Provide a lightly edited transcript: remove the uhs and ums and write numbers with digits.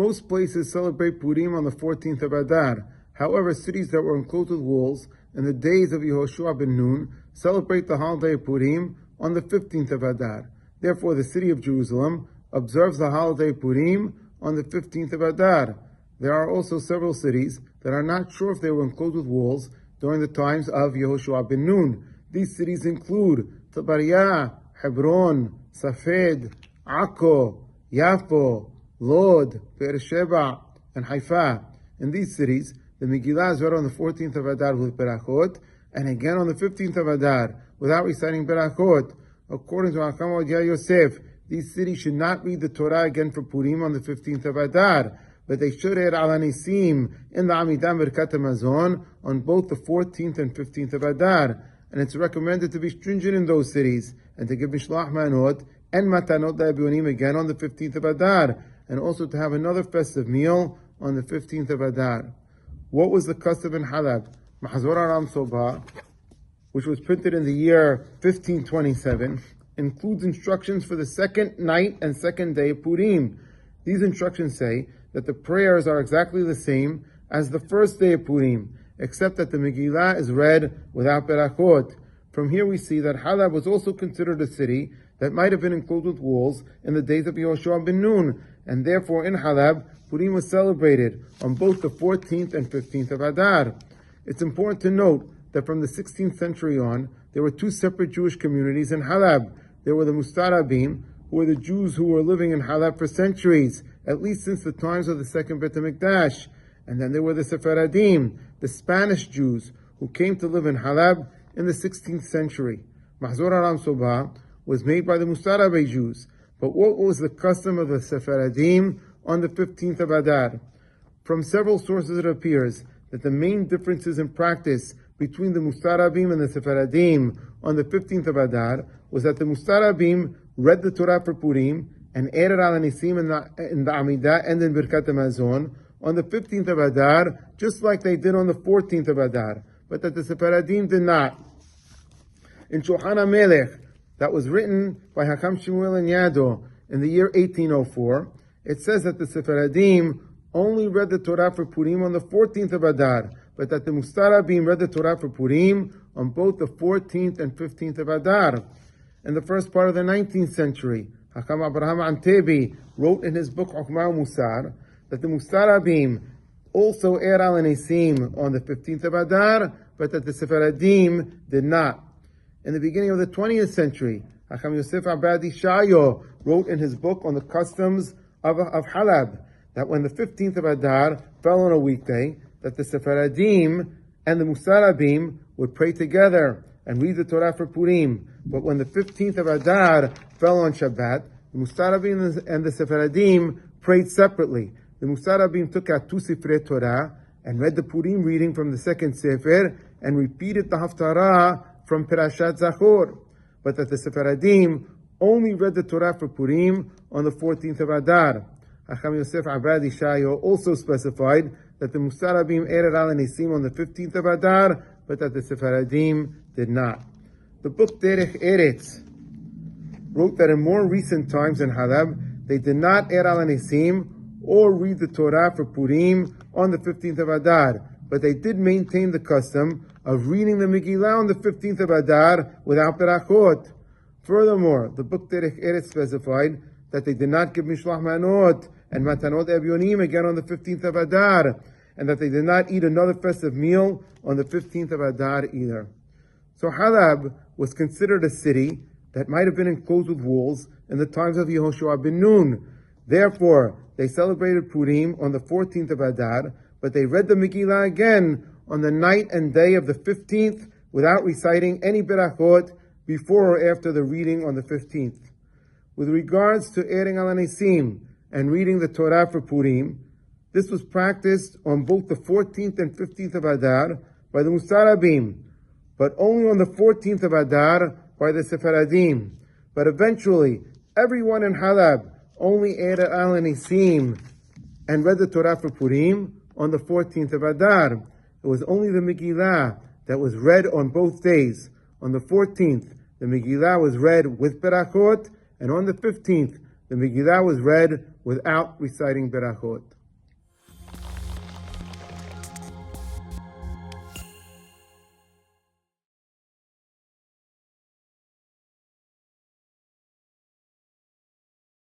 Most places celebrate Purim on the 14th of Adar. However, cities that were enclosed with walls in the days of Yehoshua ben Nun celebrate the holiday of Purim on the 15th of Adar. Therefore, the city of Jerusalem observes the holiday of Purim on the 15th of Adar. There are also several cities that are not sure if they were enclosed with walls during the times of Yehoshua ben Nun. These cities include Tabariah, Hebron, Safed, Akko, Yafo, Lod, Beersheba, and Haifa. In these cities, the Megillah is read on the 14th of Adar with Berachot, and again on the 15th of Adar without reciting Berachot. According to Hakam Yosef, these cities should not read the Torah again for Purim on the 15th of Adar, but they should read Al Hanisim in the Amidah Birkat HaMazon on both the 14th and 15th of Adar. And it's recommended to be stringent in those cities and to give Mishloach Manot and Matanot La'Ebyonim again on the 15th of Adar, and also to have another festive meal on the 15th of Adar. What was the custom in Halab? Mahzor Aram Sobha, which was printed in the year 1527, includes instructions for the second night and second day of Purim. These instructions say that the prayers are exactly the same as the first day of Purim, except that the Megillah is read without Berachot. From here we see that Halab was also considered a city that might have been enclosed with walls in the days of Yehoshua ben Nun, and therefore in Halab, Purim was celebrated on both the 14th and 15th of Adar. It's important to note that from the 16th century on, there were two separate Jewish communities in Halab. There were the Mustarabim, who were the Jews who were living in Halab for centuries, at least since the times of the second Beit HaMikdash. And then there were the Sephardim, the Spanish Jews, who came to live in Halab in the 16th century. Mahzor Aram Sobha was made by the Mustarabim Jews. But what was the custom of the Sephardim on the 15th of Adar? From several sources it appears that the main differences in practice between the Mustarabim and the Sephardim on the 15th of Adar was that the Mustarabim read the Torah for Purim and added Al Hanisim in the Amidah and in Birkat HaMazon on the 15th of Adar, just like they did on the 14th of Adar, but that the Sephardim did not. In Shulchan HaMelech, that was written by Hakam Shmuel and Yado in the year 1804, it says that the Sephardim only read the Torah for Purim on the 14th of Adar, but that the Mustarabim read the Torah for Purim on both the 14th and 15th of Adar. In the first part of the 19th century, Hakam Abraham Antebi wrote in his book Hukmah Musar that the Mustarabim also add Al Hanisim on the 15th of Adar, but that the Sephardim did not. In the beginning of the 20th century, Hakam Yosef Abadi Shayo wrote in his book on the customs of Halab that when the 15th of Adar fell on a weekday, that the Sephardim and the Mustarabim would pray together and read the Torah for Purim. But when the 15th of Adar fell on Shabbat, the Mustarabim and the Sephardim prayed separately. The Mustarabim took out two Sifrei Torah and read the Purim reading from the second Sefer and repeated the Haftarah from Perashat Zachor. But that the Sephardim only read the Torah for Purim on the 14th of Adar. Hakam Yosef Abadi Shayo also specified that the Mustarabim added Al Hanisim on the 15th of Adar, but that the Sephardim did not. The book Derech Eretz wrote that in more recent times in Halab, they did not add Al Hanisim or read the Torah for Purim on the 15th of Adar, but they did maintain the custom of reading the Megillah on the 15th of Adar without Berachot. Furthermore, the book Derech Eretz specified that they did not give Mishloach Manot and Matanot Ebyonim again on the 15th of Adar, and that they did not eat another festive meal on the 15th of Adar either. So Halab was considered a city that might have been enclosed with walls in the times of Yehoshua ben Nun. Therefore, they celebrated Purim on the 14th of Adar, but they read the Megillah again on the night and day of the 15th without reciting any berachot before or after the reading on the 15th. With regards to adding Al Hanisim and reading the Torah for Purim, this was practiced on both the 14th and 15th of Adar by the Mustarabim, but only on the 14th of Adar by the Sephardim. But eventually, everyone in Halab only added Al Hanisim and read the Torah for Purim on the 14th of Adar. It was only the Megillah that was read on both days. On the 14th, the Megillah was read with Berachot, and on the 15th, The Megillah was read without reciting berachot.